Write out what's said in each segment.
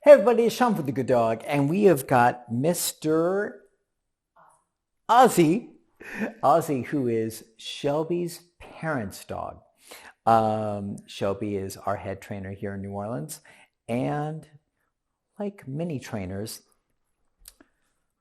Hey everybody, it's Sean for the Good Dog, and we have got Mr. Ozzy, Ozzy, who is Shelby's parents' dog. Shelby is our head trainer here in New Orleans, and like many trainers,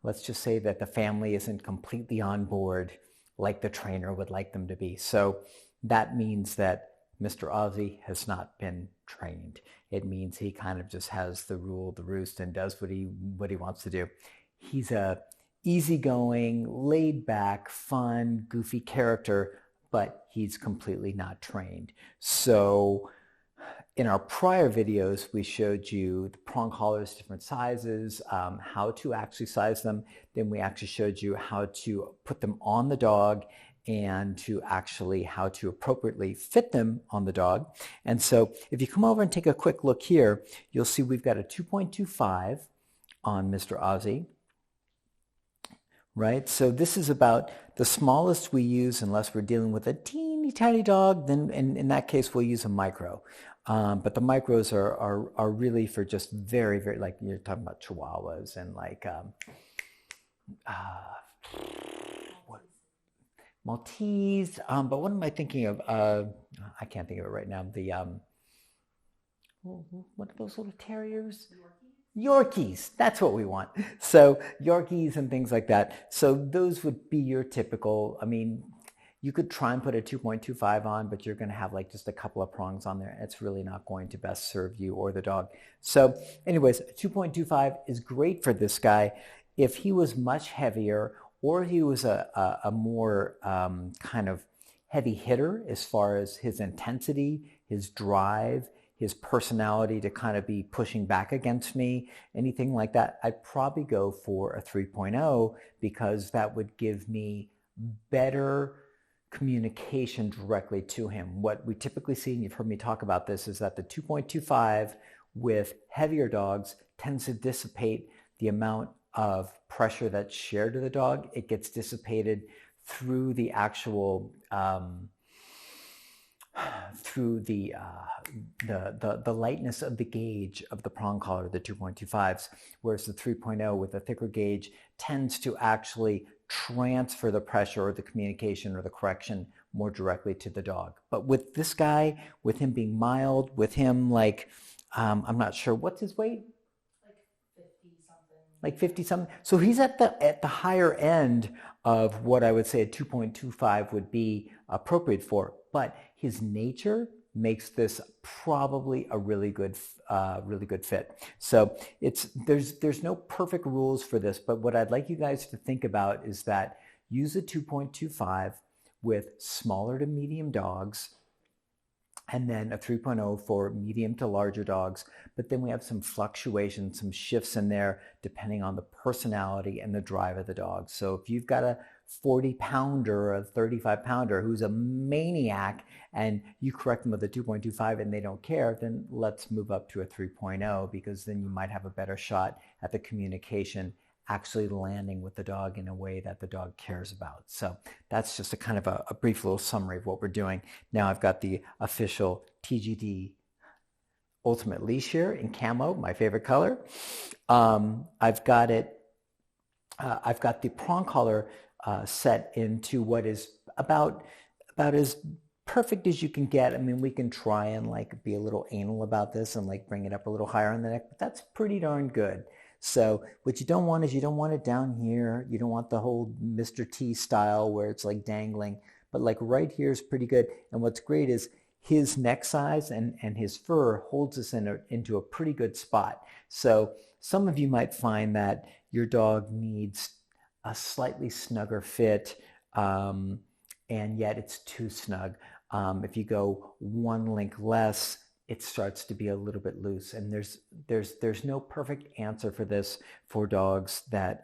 let's just say that the family isn't completely on board like the trainer would like them to be. So that means that Mr. Ozzy has not been trained. It means he kind of just has the rule, the roost, and does what he wants to do. He's a easygoing, laid back, fun, goofy character, but he's completely not trained. So in our prior videos, we showed you the prong collars, different sizes, how to actually size them. Then we actually showed you how to put them on the dog and to actually how to appropriately fit them on the dog. And so if you come over and take a quick look here, you'll see we've got a 2.25 on Mr. Ozzy, right? So this is about the smallest we use unless we're dealing with a teeny tiny dog. Then in that case, we'll use a micro. But the micros are really for just very, very, like you're talking about Chihuahuas and like what, Maltese. But what am I thinking of? I can't think of it right now. The what are those little terriers? Yorkies, that's what we want. So Yorkies and things like that. So those would be your typical, I mean, you could try and put a 2.25 on, but you're going to have like just a couple of prongs on there. It's really not going to best serve you or the dog. So anyways, 2.25 is great for this guy. If he was much heavier or he was a more kind of heavy hitter as far as his intensity, his drive, his personality to kind of be pushing back against me, anything like that, I'd probably go for a 3.0 because that would give me better communication directly to him. What we typically see, and you've heard me talk about this, is that the 2.25 with heavier dogs tends to dissipate the amount of pressure that's shared to the dog. It gets dissipated through the actual through the lightness of the gauge of the prong collar, the 2.25s, whereas the 3.0 with a thicker gauge tends to actually transfer the pressure or the communication or the correction more directly to the dog. But with this guy, with him being mild, with him like, I'm not sure, what's his weight? Like 50 something. So he's at the higher end of what I would say a 2.25 would be appropriate for. But his nature makes this probably a really good fit. So there's no perfect rules for this, but what I'd like you guys to think about is that use a 2.25 with smaller to medium dogs, and then a 3.0 for medium to larger dogs. But then we have some fluctuation, some shifts in there depending on the personality and the drive of the dog. So if you've got a 40-pounder or a 35-pounder who's a maniac and you correct them with a 2.25 and they don't care, then let's move up to a 3.0 because then you might have a better shot at the communication actually landing with the dog in a way that the dog cares about. So that's just a kind of a brief little summary of what we're doing. Now I've got the official TGD Ultimate Leash here in camo, my favorite color. I've got the prong collar set into what is about as perfect as you can get. I mean, we can try and like be a little anal about this and like bring it up a little higher on the neck, but that's pretty darn good. So what you don't want is you don't want it down here. You don't want the whole Mr. T style where it's like dangling, but like right here is pretty good. And what's great is his neck size and his fur holds us into a pretty good spot. So some of you might find that your dog needs a slightly snugger fit, and yet it's too snug. If you go one link less, it starts to be a little bit loose. And there's no perfect answer for this for dogs that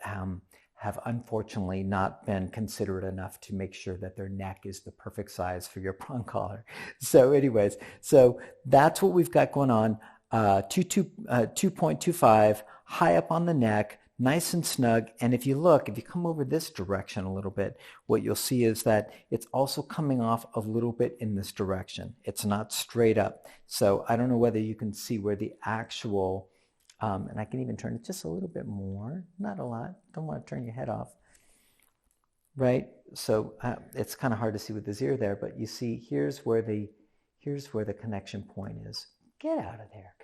have unfortunately not been considerate enough to make sure that their neck is the perfect size for your prong collar. So anyways, so that's what we've got going on. 2.25, high up on the neck, nice and snug. And if you come over this direction a little bit, what you'll see is that it's also coming off a little bit in this direction. It's not straight up. So I don't know whether you can see where the actual And I can even turn it just a little bit more, not a lot. Don't want to turn your head off, right? So it's kind of hard to see with his ear there, but you see, here's where the connection point is. Get out of there.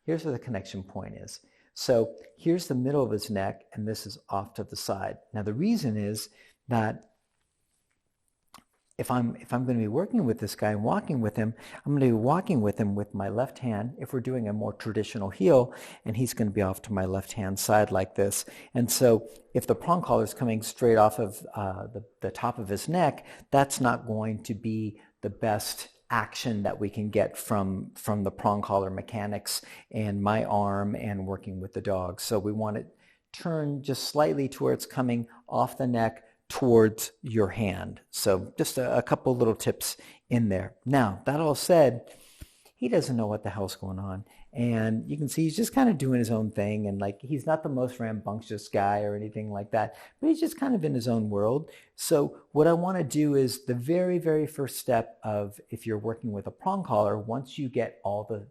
Here's where the connection point is. So here's the middle of his neck, and this is off to the side. Now the reason is that if I'm going to be working with this guy and walking with him, I'm going to be walking with him with my left hand if we're doing a more traditional heel, and he's going to be off to my left hand side like this. And so if the prong collar is coming straight off of the top of his neck, that's not going to be the best action that we can get from the prong collar mechanics and my arm and working with the dog. So we want it turn just slightly to where it's coming off the neck towards your hand. So just a couple little tips in there. Now, that all said, he doesn't know what the hell's going on. And you can see he's just kind of doing his own thing. And like, he's not the most rambunctious guy or anything like that, but he's just kind of in his own world. So what I want to do is the very, very first step of, if you're working with a prong collar, once you get the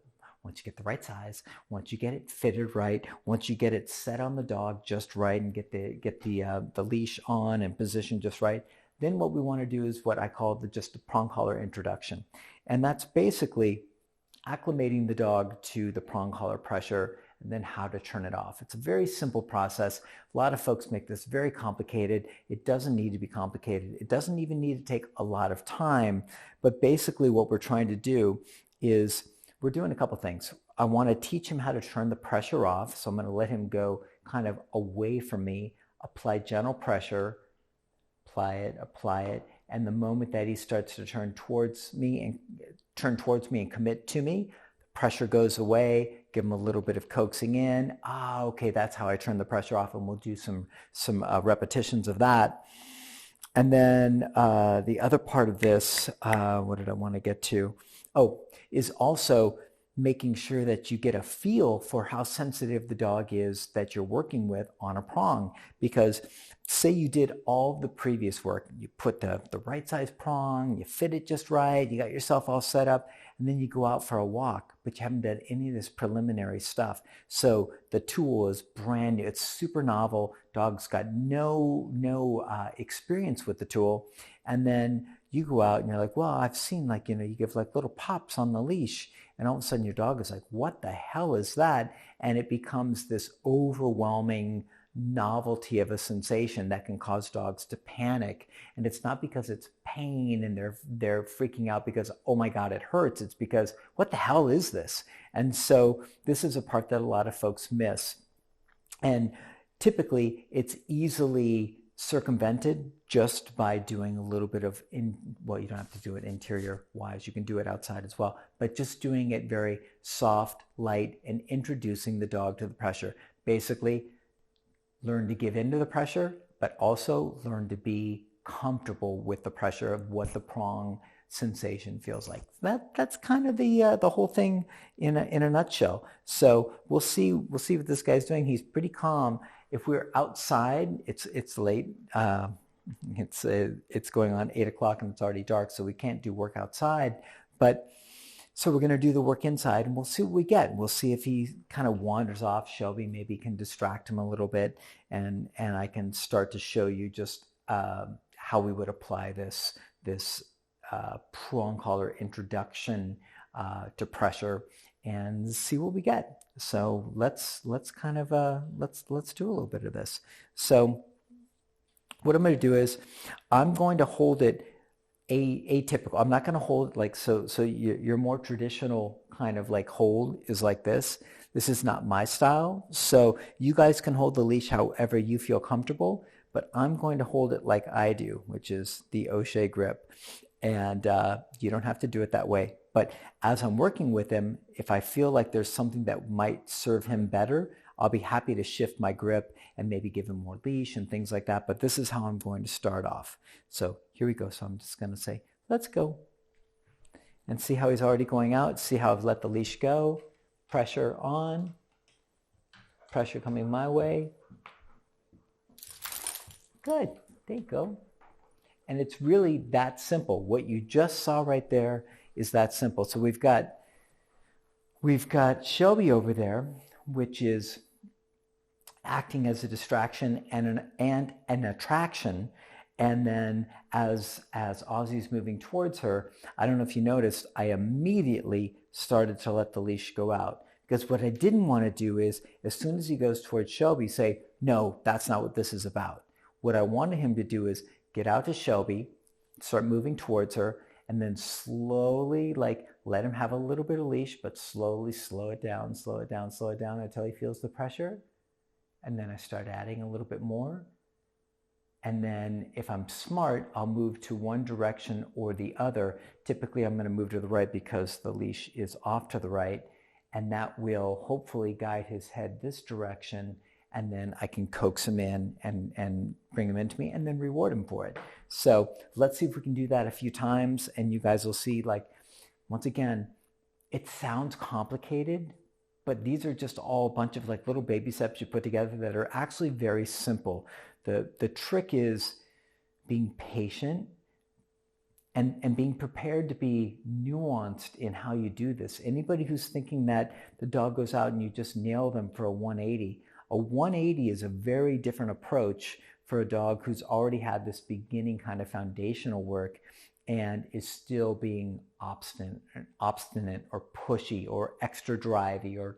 right size, once you get it fitted right, once you get it set on the dog just right and get the leash on and positioned just right, then what we want to do is what I call just the prong collar introduction. And that's basically acclimating the dog to the prong collar pressure and then how to turn it off. It's a very simple process. A lot of folks make this very complicated. It doesn't need to be complicated. It doesn't even need to take a lot of time. But basically what we're trying to do is we're doing a couple things. I want to teach him how to turn the pressure off. So I'm going to let him go kind of away from me, apply gentle pressure, apply it. And the moment that he starts to turn towards me and commit to me, the pressure goes away, give him a little bit of coaxing in. Okay, that's how I turn the pressure off. And we'll do some repetitions of that. And then the other part of this, what did I want to get to? Is also making sure that you get a feel for how sensitive the dog is that you're working with on a prong. Because say you did all the previous work, you put the right size prong, you fit it just right, you got yourself all set up, and then you go out for a walk, but you haven't done any of this preliminary stuff. So the tool is brand new, it's super novel, dog's got no experience with the tool, and then you go out and you're like, well, I've seen you give like little pops on the leash, and all of a sudden your dog is like, what the hell is that? And it becomes this overwhelming novelty of a sensation that can cause dogs to panic. And it's not because it's pain and they're freaking out because, oh my God, it hurts. It's because, what the hell is this? And so this is a part that a lot of folks miss. And typically it's easily circumvented just by doing a little bit of, you don't have to do it interior wise, you can do it outside as well, but just doing it very soft, light, and introducing the dog to the pressure. Basically, learn to give into the pressure, but also learn to be comfortable with the pressure of what the prong sensation feels like. That's kind of the whole thing in a nutshell. So we'll see what this guy's doing. He's pretty calm. If we're outside, it's late. It's going on 8 o'clock and it's already dark, so we can't do work outside. But so we're going to do the work inside, and we'll see what we get. We'll see if he kind of wanders off. Shelby maybe can distract him a little bit, and I can start to show you just how we would apply this prong collar introduction to pressure, and see what we get. So let's kind of let's do a little bit of this. So what I'm going to do is I'm going to hold it atypical. I'm not going to hold like so your more traditional kind of like hold is like this. This is not my style. So you guys can hold the leash however you feel comfortable, but I'm going to hold it like I do, which is the O'Shea grip. And you don't have to do it that way. But as I'm working with him, if I feel like there's something that might serve him better, I'll be happy to shift my grip and maybe give him more leash and things like that. But this is how I'm going to start off. So here we go. So I'm just going to say, let's go. And see how he's already going out. See how I've let the leash go. Pressure on. Pressure coming my way. Good. There you go. And it's really that simple. What you just saw right there is that simple. So we've got Shelby over there. which is acting as a distraction and an attraction. And then as Ozzy's moving towards her, I don't know if you noticed, I immediately started to let the leash go out. Because what I didn't want to do is, as soon as he goes towards Shelby, say, no, that's not what this is about. What I wanted him to do is get out to Shelby, start moving towards her, and then slowly, like, let him have a little bit of leash, but slowly slow it down, slow it down, slow it down until he feels the pressure. And then I start adding a little bit more. And then if I'm smart, I'll move to one direction or the other. Typically, I'm going to move to the right because the leash is off to the right. And that will hopefully guide his head this direction. And then I can coax him in and bring him into me and then reward him for it. So let's see if we can do that a few times. And you guys will see, like, once again, it sounds complicated, but these are just all a bunch of like little baby steps you put together that are actually very simple. The trick is being patient and being prepared to be nuanced in how you do this. Anybody who's thinking that the dog goes out and you just nail them for a 180, a 180 is a very different approach for a dog who's already had this beginning kind of foundational work and is still being obstinate or pushy or extra drivey or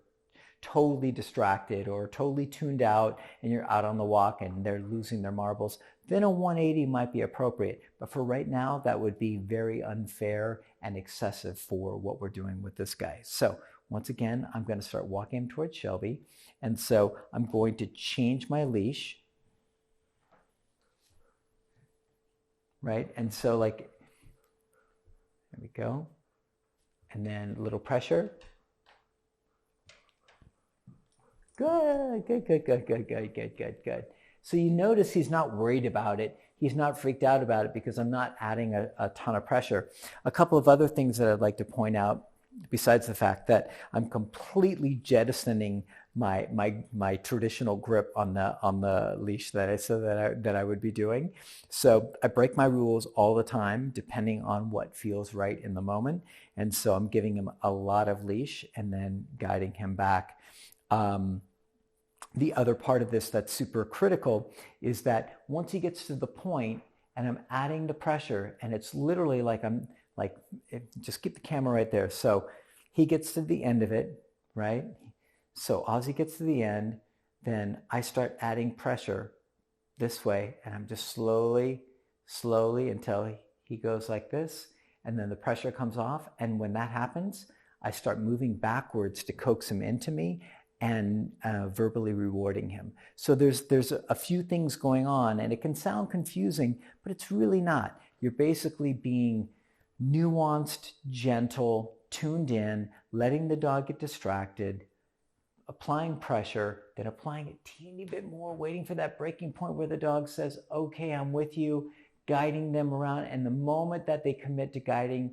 totally distracted or totally tuned out, and you're out on the walk and they're losing their marbles, then a 180 might be appropriate. But for right now, that would be very unfair and excessive for what we're doing with this guy. So once again, I'm going to start walking him towards Shelby. And so I'm going to change my leash. Right? And so, like, there we go. And then a little pressure. Good, good, good, good, good, good, good, good, good. So you notice he's not worried about it. He's not freaked out about it because I'm not adding a ton of pressure. A couple of other things that I'd like to point out, besides the fact that I'm completely jettisoning my traditional grip on the leash that I said that I would be doing. So I break my rules all the time, depending on what feels right in the moment. And so I'm giving him a lot of leash and then guiding him back. The other part of this that's super critical is that once he gets to the point and I'm adding the pressure, and it's literally like just keep the camera right there. So he gets to the end of it, right? So Ozzy gets to the end, then I start adding pressure this way, and I'm just slowly until he goes like this, and then the pressure comes off. And when that happens, I start moving backwards to coax him into me and verbally rewarding him. So there's a few things going on, and it can sound confusing, but it's really not. You're basically being nuanced, gentle, tuned in, letting the dog get distracted, applying pressure, then applying a teeny bit more, waiting for that breaking point where the dog says, okay, I'm with you, guiding them around. And the moment that they commit to guiding,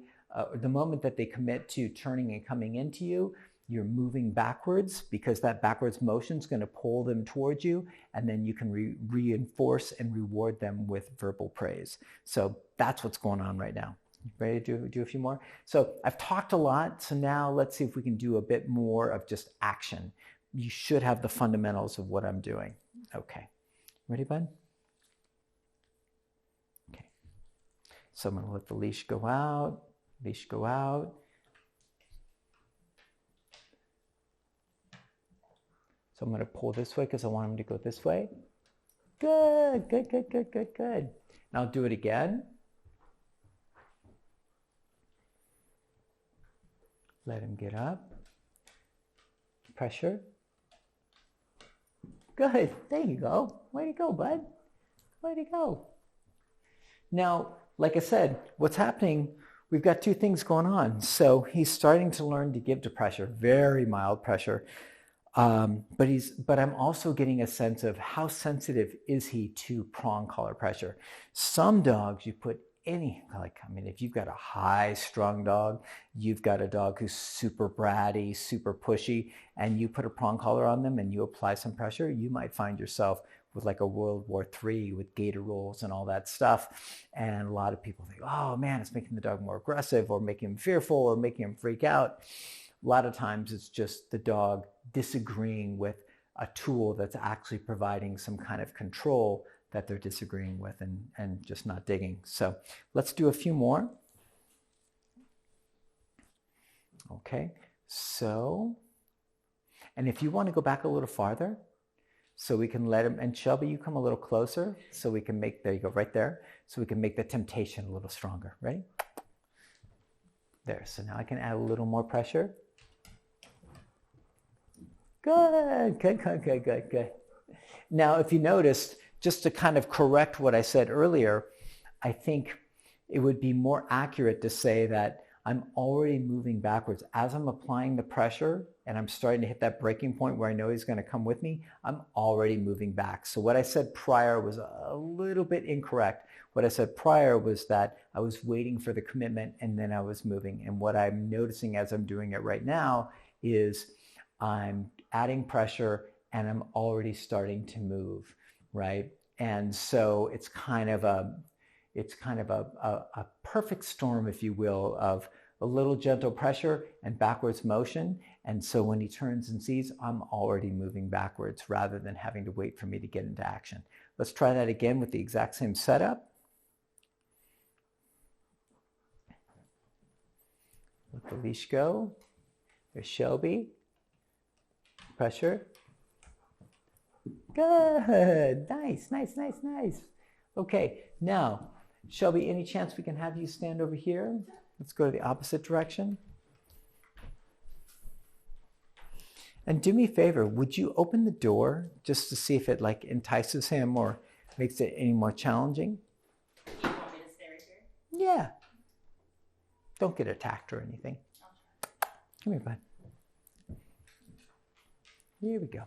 the moment that they commit to turning and coming into you, you're moving backwards, because that backwards motion is going to pull them towards you, and then you can reinforce and reward them with verbal praise. So that's what's going on right now. Ready to do a few more? So I've talked a lot, so now let's see if we can do a bit more of just action. You should have the fundamentals of what I'm doing. Okay. Ready, bud? Okay. So I'm going to let the leash go out. Leash go out. So I'm going to pull this way because I want him to go this way. Good, good, good, good, good, good. And I'll do it again. Let him get up. Pressure. Good. There you go. Way to go, bud. Way to go. Now, like I said, what's happening, we've got two things going on. So he's starting to learn to give to pressure, very mild pressure. But I'm also getting a sense of how sensitive is he to prong collar pressure. Some dogs you put if you've got a high-strung dog, you've got a dog who's super bratty, super pushy, and you put a prong collar on them and you apply some pressure, you might find yourself with like a World War III with gator rolls and all that stuff. And a lot of people think, oh man, it's making the dog more aggressive or making him fearful or making him freak out. A lot of times it's just the dog disagreeing with a tool that's actually providing some kind of control that they're disagreeing with and just not digging. So let's do a few more. Okay, so, and if you want to go back a little farther, so we can let him, and Shelby, you come a little closer, so we can make, there you go, right there, so we can make the temptation a little stronger, right? There, so now I can add a little more pressure. Good, good, good, good, good, good. Now, if you noticed, just to kind of correct what I said earlier, I think it would be more accurate to say that I'm already moving backwards. As I'm applying the pressure and I'm starting to hit that breaking point where I know he's going to come with me, I'm already moving back. So what I said prior was a little bit incorrect. What I said prior was that I was waiting for the commitment and then I was moving. And what I'm noticing as I'm doing it right now is I'm adding pressure and I'm already starting to move, right? And so it's kind of a perfect storm, if you will, of a little gentle pressure and backwards motion. And so when he turns and sees, I'm already moving backwards rather than having to wait for me to get into action. Let's try that again with the exact same setup. Let the leash go. There's Shelby. Pressure. Good. Nice, nice, nice, nice. Okay, now, Shelby, any chance we can have you stand over here? Let's go to the opposite direction. And do me a favor, would you open the door just to see if it like entices him or makes it any more challenging? You want me to stay right here? Yeah. Don't get attacked or anything. Come here, bud. Here we go.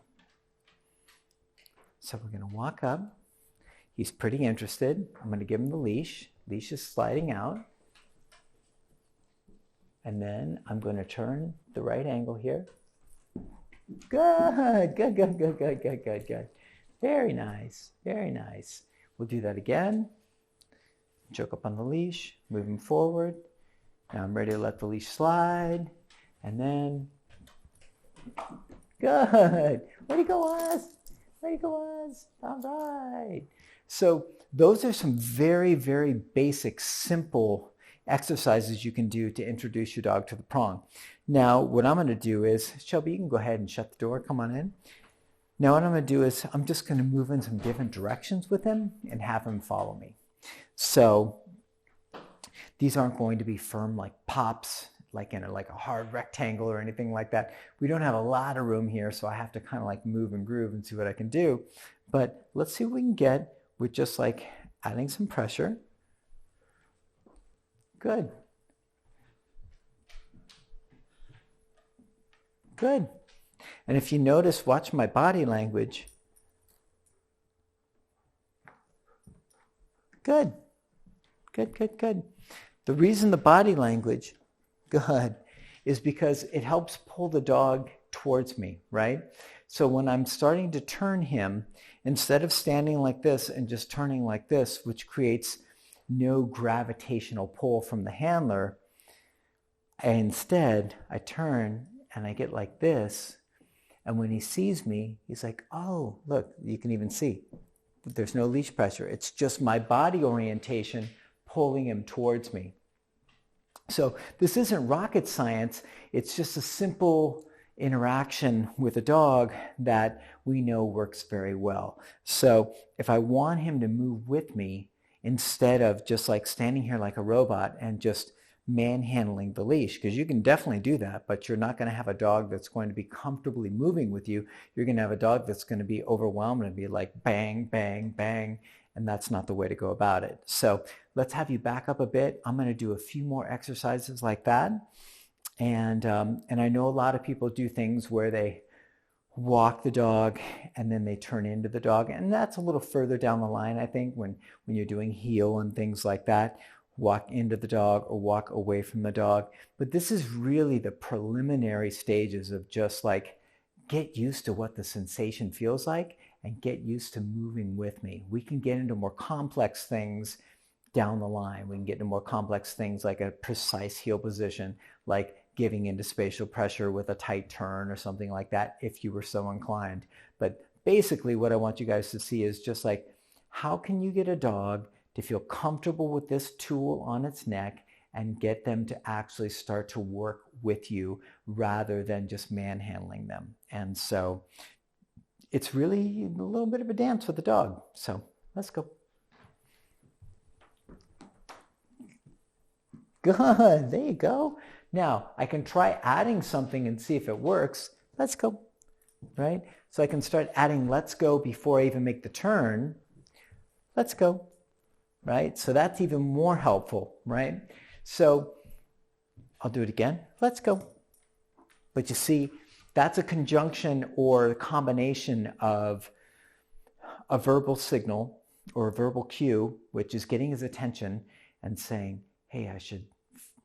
So we're going to walk up. He's pretty interested. I'm going to give him the leash. Leash is sliding out. And then I'm going to turn the right angle here. Good, good, good, good, good, good, good, good. Very nice, very nice. We'll do that again. Choke up on the leash, moving forward. Now I'm ready to let the leash slide. And then, good. Where'd he go, Oz? Where'd he go, Oz? All right. So those are some very, very basic, simple exercises you can do to introduce your dog to the prong. Now, what I'm going to do is, Shelby, you can go ahead and shut the door. Come on in. Now, what I'm going to do is I'm just going to move in some different directions with him and have him follow me. So these aren't going to be firm like pops, like in a hard rectangle or anything like that. We don't have a lot of room here, so I have to kind of like move and groove and see what I can do. But let's see what we can get with just like adding some pressure. Good. Good. And if you notice, watch my body language. Good. Good, good, good. The reason the body language, good, is because it helps pull the dog towards me, right? So when I'm starting to turn him, instead of standing like this and just turning like this, which creates no gravitational pull from the handler, instead I turn and I get like this, and when he sees me, he's like, oh, look, you can even see there's no leash pressure. It's just my body orientation pulling him towards me. So this isn't rocket science. It's just a simple interaction with a dog that we know works very well. So if I want him to move with me, instead of just like standing here like a robot and just manhandling the leash, because you can definitely do that, but you're not going to have a dog that's going to be comfortably moving with you. You're going to have a dog that's going to be overwhelmed and be like bang, bang, bang, and that's not the way to go about it. So let's have you back up a bit. I'm going to do a few more exercises like that. And I know a lot of people do things where they walk the dog and then they turn into the dog. And that's a little further down the line, I think, when you're doing heel and things like that. Walk into the dog or walk away from the dog. But this is really the preliminary stages of just like get used to what the sensation feels like and get used to moving with me. We can get into more complex things down the line. We can get into more complex things like a precise heel position, like giving into spatial pressure with a tight turn or something like that if you were so inclined. But basically what I want you guys to see is just like, how can you get a dog to feel comfortable with this tool on its neck and get them to actually start to work with you rather than just manhandling them. And so it's really a little bit of a dance with the dog. So let's go. Good, there you go. Now I can try adding something and see if it works. Let's go, right? So I can start adding let's go before I even make the turn. Let's go, right? So that's even more helpful, right? So I'll do it again. Let's go. But you see, that's a conjunction or a combination of a verbal signal or a verbal cue, which is getting his attention and saying, hey,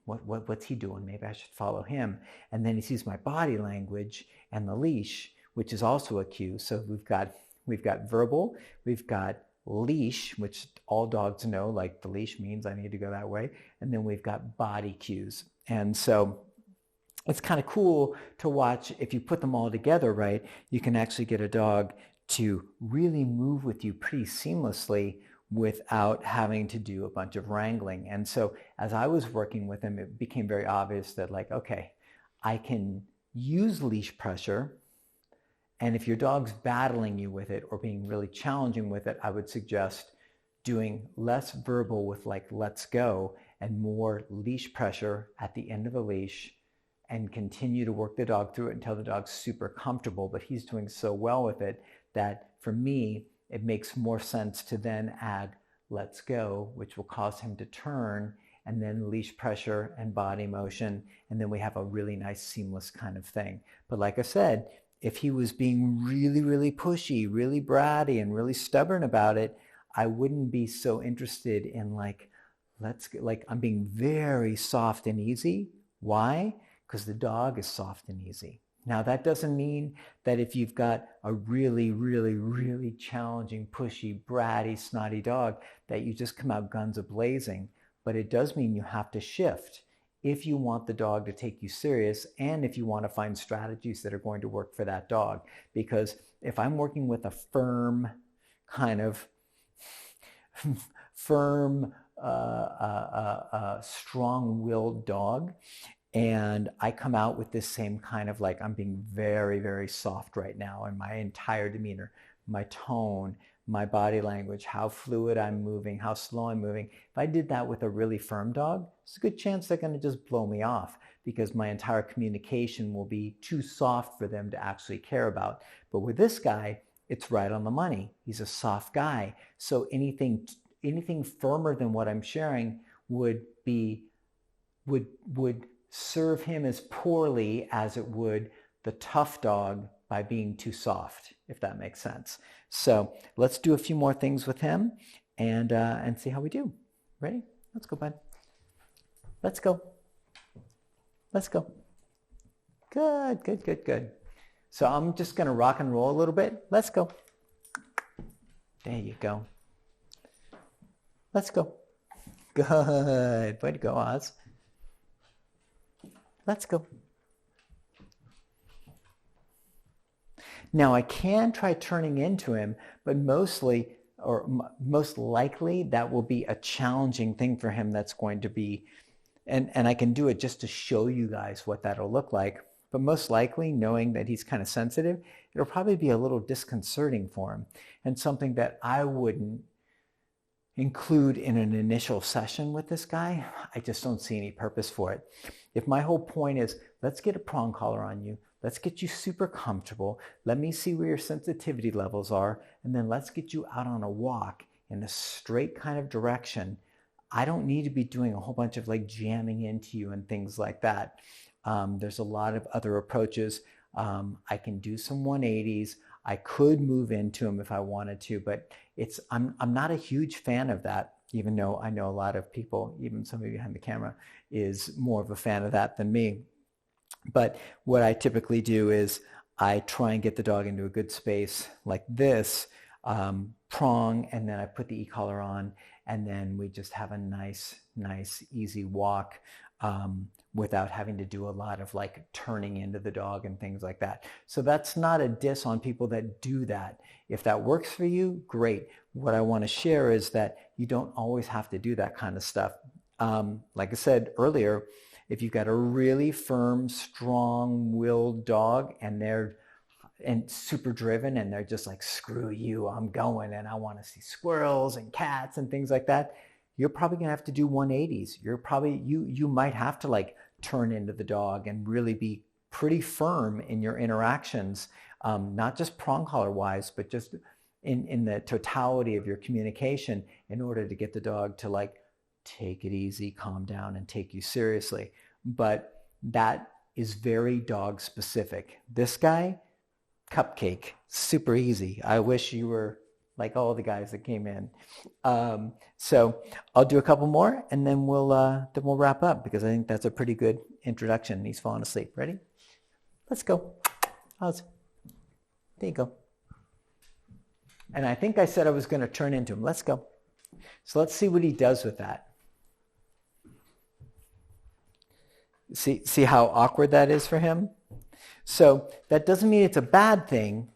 what's he doing? Maybe I should follow him. And then he sees my body language and the leash, which is also a cue. So we've got verbal, we've got leash, which all dogs know, like the leash means I need to go that way. And then we've got body cues. And so it's kind of cool to watch. If you put them all together, right, you can actually get a dog to really move with you pretty seamlessly without having to do a bunch of wrangling. And so as I was working with him, it became very obvious that like, okay, I can use leash pressure. And if your dog's battling you with it or being really challenging with it, I would suggest doing less verbal with like, let's go, and more leash pressure at the end of a leash, and continue to work the dog through it until the dog's super comfortable. But he's doing so well with it that for me, it makes more sense to then add let's go, which will cause him to turn, and then leash pressure and body motion. And then we have a really nice seamless kind of thing. But like I said, if he was being really, really pushy, really bratty, and really stubborn about it, I wouldn't be so interested in like, I'm being very soft and easy. Why? Because the dog is soft and easy. Now that doesn't mean that if you've got a really, really, really challenging, pushy, bratty, snotty dog, that you just come out guns a-blazing. But it does mean you have to shift if you want the dog to take you serious, and if you want to find strategies that are going to work for that dog. Because if I'm working with a firm, kind of firm, strong-willed dog, and I come out with this same kind of like, I'm being very, very soft right now in my entire demeanor, my tone, my body language, how fluid I'm moving, how slow I'm moving. If I did that with a really firm dog, there's a good chance they're going to just blow me off because my entire communication will be too soft for them to actually care about. But with this guy, it's right on the money. He's a soft guy. So anything firmer than what I'm sharing would serve him as poorly as it would the tough dog by being too soft, if that makes sense. So let's do a few more things with him and see how we do. Ready? Let's go, bud. Let's go. Let's go. Good, good, good, good. So I'm just going to rock and roll a little bit. Let's go. There you go. Let's go. Good. Way to go, Oz. Let's go. Now I can try turning into him, but most likely that will be a challenging thing for him. That's going to be, and I can do it just to show you guys what that'll look like. But most likely, knowing that he's kind of sensitive, it'll probably be a little disconcerting for him, and something that I wouldn't include in an initial session with this guy. I just don't see any purpose for it. If my whole point is, let's get a prong collar on you, let's get you super comfortable, let me see where your sensitivity levels are, and then let's get you out on a walk in a straight kind of direction. I don't need to be doing a whole bunch of like jamming into you and things like that. There's a lot of other approaches. I can do some 180s. I could move into him if I wanted to, but I'm not a huge fan of that, even though I know a lot of people, even somebody behind the camera, is more of a fan of that than me. But what I typically do is I try and get the dog into a good space like this, prong, and then I put the e-collar on, and then we just have a nice, easy walk without having to do a lot of like turning into the dog and things like that. So that's not a diss on people that do that. If that works for you, great. What I want to share is that you don't always have to do that kind of stuff. Like I said earlier, if you've got a really firm, strong-willed dog and they're super driven and they're just like, screw you, I'm going and I want to see squirrels and cats and things like that, you're probably going to have to do 180s. You might have to like turn into the dog and really be pretty firm in your interactions, not just prong collar wise, but just in the totality of your communication in order to get the dog to like take it easy, calm down, and take you seriously. But that is very dog specific. This guy, cupcake, super easy. I wish you were like all the guys that came in. So I'll do a couple more and then we'll wrap up, because I think that's a pretty good introduction. He's falling asleep. Ready? Let's go. Ozzy. There you go. And I think I said I was going to turn into him. Let's go. So let's see what he does with that. See how awkward that is for him? So that doesn't mean it's a bad thing,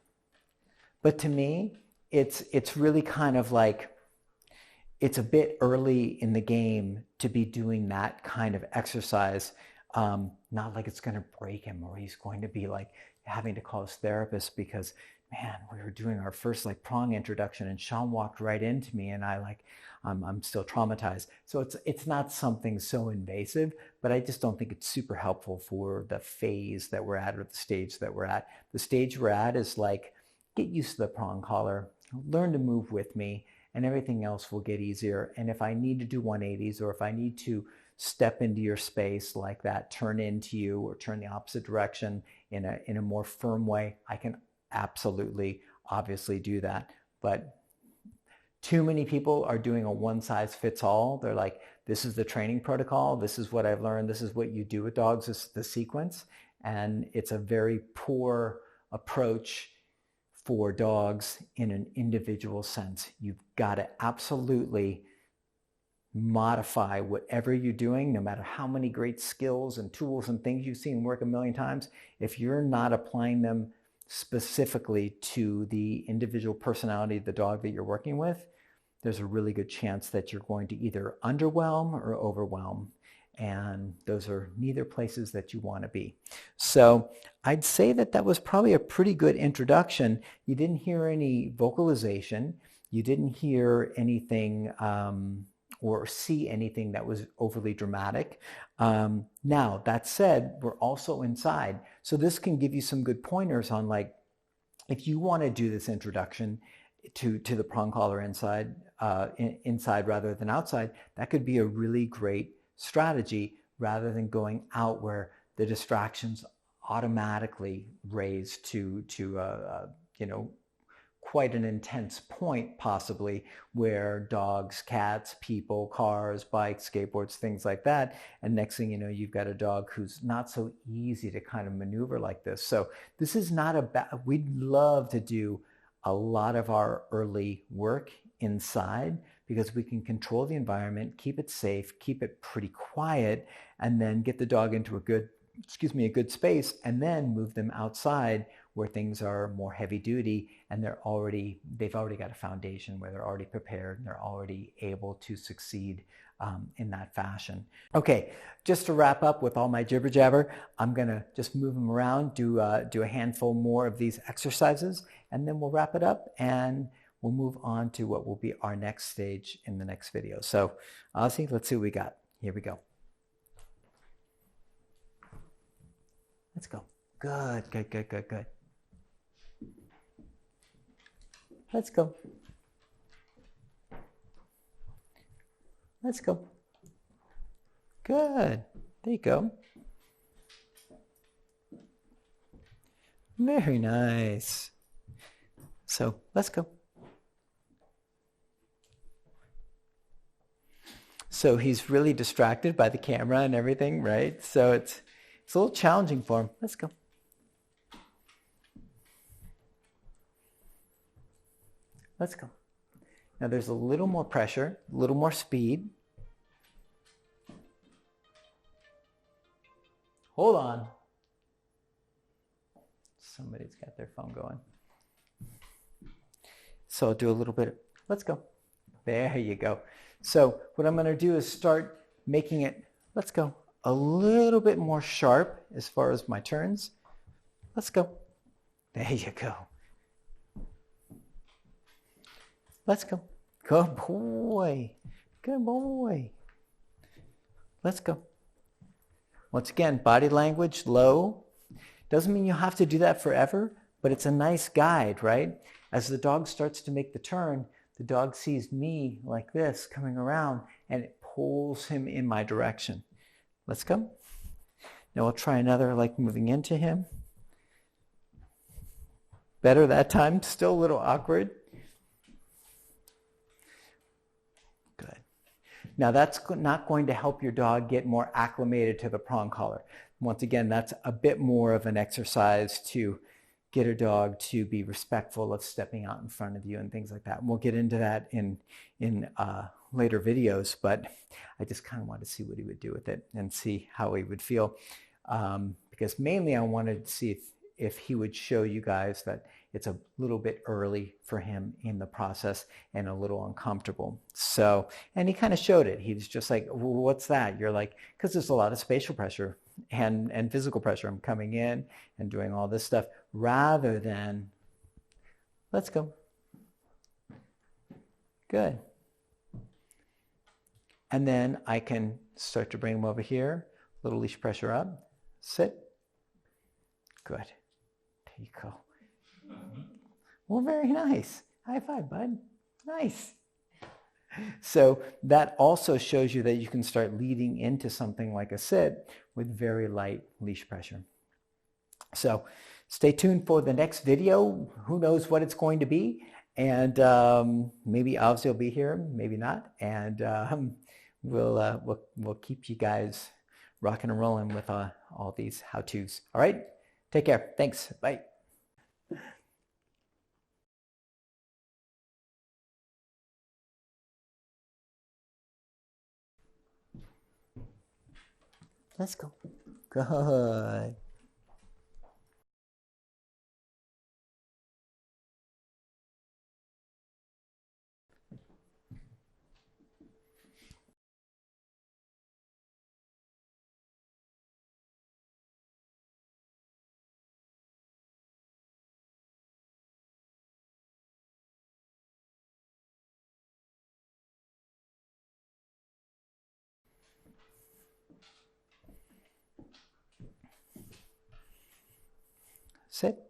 but to me, it's really kind of like, it's a bit early in the game to be doing that kind of exercise. Not like it's going to break him or he's going to be like having to call his therapist because, man, we were doing our first like prong introduction and Sean walked right into me and I'm still traumatized. So it's not something so invasive, but I just don't think it's super helpful for the phase that we're at or the stage that we're at. The stage we're at is like, get used to the prong collar, learn to move with me, and everything else will get easier. And if I need to do 180s or if I need to step into your space like that, turn into you or turn the opposite direction in a more firm way, I can absolutely, obviously do that. But too many people are doing a one size fits all. They're like, this is the training protocol. This is what I've learned. This is what you do with dogs. This is the sequence. And it's a very poor approach for dogs in an individual sense. You've got to absolutely modify whatever you're doing, no matter how many great skills and tools and things you've seen work a million times. If you're not applying them specifically to the individual personality of the dog that you're working with, there's a really good chance that you're going to either underwhelm or overwhelm. And those are neither places that you want to be. So I'd say that was probably a pretty good introduction. You didn't hear any vocalization. You didn't hear anything or see anything that was overly dramatic. Now, that said, we're also inside. So this can give you some good pointers on like, if you want to do this introduction to the prong collar inside rather than outside, that could be a really great strategy rather than going out where the distractions automatically raise to quite an intense point, possibly, where dogs, cats, people, cars, bikes, skateboards, things like that. And next thing you know, you've got a dog who's not so easy to kind of maneuver like this. So this is not a bad, we'd love to do a lot of our early work inside because we can control the environment, keep it safe, keep it pretty quiet, and then get the dog into a good space, and then move them outside where things are more heavy duty and they've already got a foundation where they're already prepared and they're already able to succeed in that fashion. Okay, just to wrap up with all my jibber jabber, I'm gonna just move them around, do a handful more of these exercises, and then we'll wrap it up and we'll move on to what will be our next stage in the next video. So Ozzy, let's see what we got. Here we go. Let's go. Good, good, good, good, good. Let's go. Let's go. Good. There you go. Very nice. So let's go. So he's really distracted by the camera and everything, right? So it's a little challenging for him. Let's go. Let's go. Now there's a little more pressure, a little more speed. Hold on. Somebody's got their phone going. So I'll do a little bit. Let's go. There you go. So what I'm going to do is start making it, let's go, a little bit more sharp as far as my turns. Let's go. There you go. Let's go. Good boy. Good boy. Let's go. Once again, body language, low. Doesn't mean you have to do that forever, but it's a nice guide, right? As the dog starts to make the turn, the dog sees me like this coming around and it pulls him in my direction. Let's go. Now we'll try another, like moving into him. Better that time, still a little awkward. Good. Now that's not going to help your dog get more acclimated to the prong collar. Once again, that's a bit more of an exercise to get a dog to be respectful of stepping out in front of you and things like that. And we'll get into that in later videos, but I just kind of wanted to see what he would do with it and see how he would feel. Because mainly I wanted to see if he would show you guys that it's a little bit early for him in the process and a little uncomfortable. So, and he kind of showed it. He was just like, well, what's that? You're like, because there's a lot of spatial pressure and physical pressure. I'm coming in and doing all this stuff rather than, let's go. Good. And then I can start to bring him over here, little leash pressure up, sit. Good. There you go. Well, very nice. High five, bud. Nice. So that also shows you that you can start leading into something like a sit with very light leash pressure. So stay tuned for the next video. Who knows what it's going to be? And maybe Ozzy will be here, maybe not. And we'll keep you guys rocking and rolling with all these how-tos. All right? Take care. Thanks. Bye. Let's go. Good. Sit.